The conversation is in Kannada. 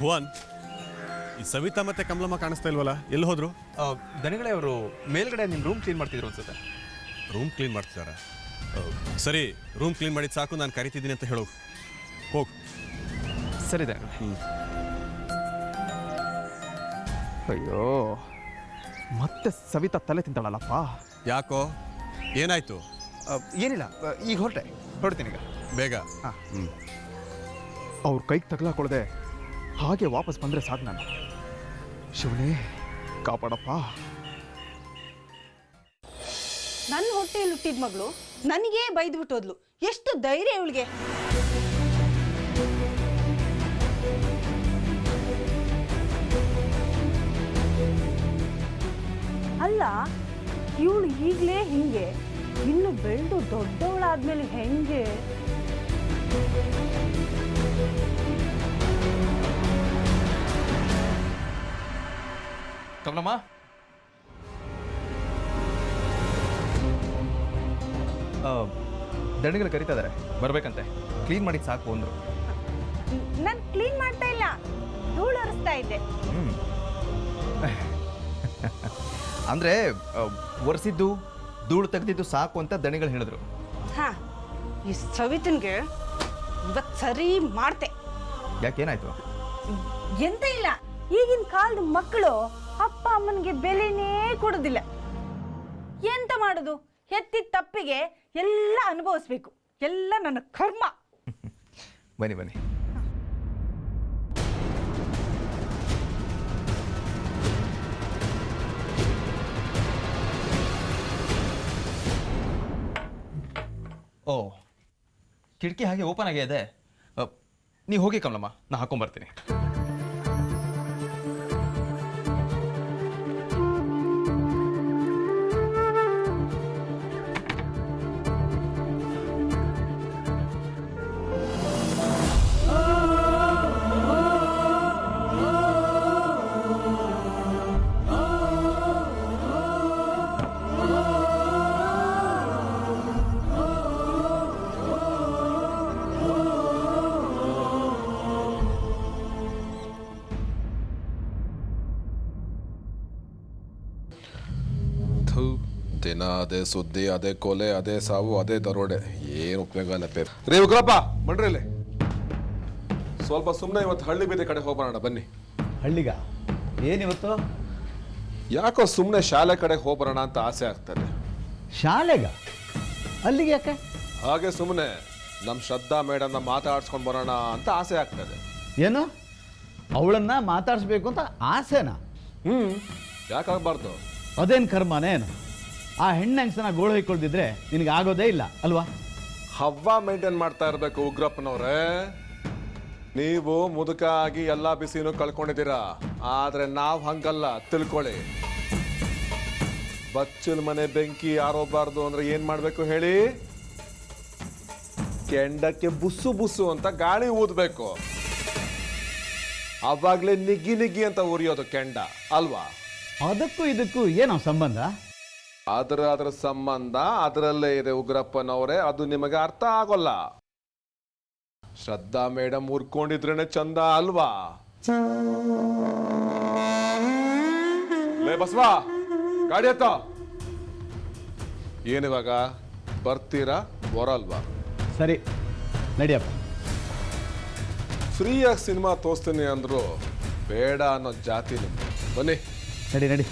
ಭುವನ್, ಈ ಸವಿತಾ ಮತ್ತೆ ಕಮಲಮ್ಮ ಕಾಣಿಸ್ತಾ ಇಲ್ವಲ್ಲ, ಎಲ್ಲಿ ಹೋದ್ರು? ದನಿಗಳೇ ಅವರು ಮೇಲ್ಗಡೆ ನಿಮ್ಮ ರೂಮ್ ಕ್ಲೀನ್ ಮಾಡ್ತಿದ್ರು ಅನ್ಸುತ್ತೆ. ರೂಮ್ ಕ್ಲೀನ್ ಮಾಡ್ತಿದ್ದಾರಾ? ಸರಿ, ರೂಮ್ ಕ್ಲೀನ್ ಮಾಡಿದ್ದು ಸಾಕು, ನಾನು ಕರಿತಿದ್ದೀನಿ ಅಂತ ಹೇಳು. ಹೋಗು. ಸರಿ ದನಿಗಳೇ. ಅಯ್ಯೋ, ಮತ್ತೆ ಸವಿತಾ ತಲೆ ತಿಂತಾಳಲ್ಲಪ್ಪ. ಯಾಕೋ, ಏನಾಯ್ತು? ಏನಿಲ್ಲ, ಈಗ ಹೊರಡ್ತೀನಿ ಈಗ. ಬೇಗ. ಹಾಂ. ಅವ್ರ ಕೈಗೆ ತಗಲಾಕೊಳ್ಳದೆ ಹಾಗೆ ವಾಪಸ್ ಬಂದರೆ ಸಾಕು. ನಾನು ಶಿವನೇ ಕಾಪಾಡಪ್ಪ. ನನ್ನ ಹೊಟ್ಟೆಯಲ್ಲಿ ಹುಟ್ಟಿದ ಮಗಳು ನನಗೇ ಬೈದ್ಬಿಟ್ಟೋದ್ಲು. ಎಷ್ಟು ಧೈರ್ಯ ಇವಳಿಗೆ! ಅಲ್ಲ, ಇವಳು ಈಗಲೇ ಹಿಂಗೆ, ಇನ್ನು ಬೆಳೆದು ದೊಡ್ಡವಳಾದ್ಮೇಲೆ ಹೆಂಗೆ? ಕಮಲಮ್ಮ, ದಣಿಗಳು ಕರಿತಾ ಇದ್ದಾರೆ, ಬರ್ಬೇಕಂತೆ. ಕ್ಲೀನ್ ಮಾಡಿ ಸಾಕು ಅಂದರು. ನಾನು ಕ್ಲೀನ್ ಮಾಡ್ತಾ ಇಲ್ಲ, ಧೂಳು ಒರೆಸ್ತಾ ಇದ್ದೆ. ಅಂದರೆ ಒರೆಸಿದ್ದು ಧೂಳು ತೆಗೆದಿದ್ದು ಸಾಕು ಅಂತ ದಣಿಗಳು ಹೇಳಿದ್ರು. ಹಾ, ಈ ಸವಿತನ್ಗೆ ಇವತ್ತು ಸರಿ ಮಾಡ್ತೆ. ಯಾಕೇನಾಯ್ತು? ಎಂತ ಇಲ್ಲ, ಈಗಿನ ಕಾಲದ ಮಕ್ಕಳು ಅಪ್ಪ ಅಮ್ಮನಿಗೆ ಬೆಲೆನೇ ಕೊಡೋದಿಲ್ಲ. ಎಂತ ಮಾಡೋದು? ಹೆತ್ತಿದ ತಪ್ಪಿಗೆ ಎಲ್ಲ ಅನುಭವಿಸ್ಬೇಕು. ಎಲ್ಲ ನನ್ನ ಕರ್ಮ. ಬನ್ನಿ ಬನ್ನಿ. ಓ, ಕಿಟಕಿ ಹಾಗೆ ಓಪನ್ ಆಗಿದೆ. ನೀವು ಹೋಗಿ ಕಮಲಮ್ಮ, ನಾ ಹಾಕೊಂಡ್ಬರ್ತೀನಿ. ದಿನ ಅದೇ ಸುದ್ದಿ, ಅದೇ ಕೊಲೆ, ಅದೇ ಸಾವು, ಅದೇ ದರೋಡೆ. ಏನು ಉಪಯೋಗ ಇಲ್ಲ. ರೇ ಉಗ್ರಪ್ಪ, ಬನ್ರಿ ಇಲ್ಲಿ. ಸ್ವಲ್ಪ ಸುಮ್ಮನೆ ಇವತ್ತು ಹಳ್ಳಿ ಬೀದಿ ಕಡೆ ಹೋಗ್ಬರೋಣ ಬನ್ನಿ. ಹಳ್ಳಿಗ ಏನಿವತ್ತು? ಯಾಕೋ ಸುಮ್ಮನೆ ಶಾಲೆ ಕಡೆ ಹೋಗ್ಬರೋಣ ಅಂತ ಆಸೆ ಆಗ್ತದೆ. ಶಾಲೆಗ? ಅಲ್ಲಿಗೆ ಯಾಕೆ? ಹಾಗೆ ಸುಮ್ಮನೆ ನಮ್ಮ ಶ್ರದ್ಧಾ ಮೇಡಮ್ನ ಮಾತಾಡ್ಸ್ಕೊಂಡು ಬರೋಣ ಅಂತ ಆಸೆ ಆಗ್ತದೆ. ಏನು, ಅವಳನ್ನ ಮಾತಾಡಿಸ್ಬೇಕು ಅಂತ ಆಸೆನಾ? ಯಾಕಾಗಬಾರ್ದು? ಅದೇನು ಕರ್ಮನೇನು? ಆ ಹೆಣ್ಣಂಗ್ಸನ ಗೋಳು ಹೊಯ್ಕೊಳ್ದಿದ್ರೆ ನಿನಗೆ ಆಗೋದೇ ಇಲ್ಲ ಅಲ್ವಾ? ಹವ್ವ ಮೇಂಟೈನ್ ಮಾಡ್ತಾ ಇರಬೇಕು ಉಗ್ರಪ್ಪನವ್ರೆ. ನೀವು ಮುದುಕ ಆಗಿ ಎಲ್ಲಾ ಬಿಸಿನೂ ಕಳ್ಕೊಂಡಿದ್ದೀರಾ, ಆದ್ರೆ ನಾವ್ ಹಂಗಲ್ಲ, ತಿಳ್ಕೊಳ್ಳಿ. ಬಚ್ಚಲ್ ಮನೆ ಬೆಂಕಿ ಯಾರೋಬಾರ್ದು ಅಂದ್ರೆ ಏನ್ ಮಾಡ್ಬೇಕು ಹೇಳಿ? ಕೆಂಡಕ್ಕೆ ಬುಸ್ಸು ಬುಸ್ಸು ಅಂತ ಗಾಳಿ ಊದ್ಬೇಕು. ಅವಾಗ್ಲೇ ನಿಗ್ಗಿ ನಿಗ್ಗಿ ಅಂತ ಉರಿಯೋದು ಕೆಂಡ ಅಲ್ವಾ? ಅದಕ್ಕೂ ಇದಕ್ಕೂ ಏನೋ ಸಂಬಂಧ? ಅದರ ಸಂಬಂಧ ಅದರಲ್ಲೇ ಇದೆ ಉಗ್ರಪ್ಪನವರೇ. ಅದು ನಿಮಗೆ ಅರ್ಥ ಆಗೋಲ್ಲ. ಶ್ರದ್ಧಾ ಮೇಡಮ್ ಉರ್ಕೊಂಡಿದ್ರೇನೆ ಚಂದ ಅಲ್ವಾ? ಲೇ ಬಸವಾ, ಗಾಡಿ ಹತ್ತ. ಏನಿವಾಗ ಬರ್ತೀರಾ ಬರಲ್ವಾ? ಸರಿ ನಡಿಯಪ್ಪ. ಫ್ರೀಯಾಗಿ ಸಿನಿಮಾ ತೋರಿಸ್ತೀನಿ ಅಂದ್ರು ಬೇಡ ಅನ್ನೋ ಜಾತಿ ನಿಮ್ದು. ಬನ್ನಿ ನಡಿ ನಡಿ.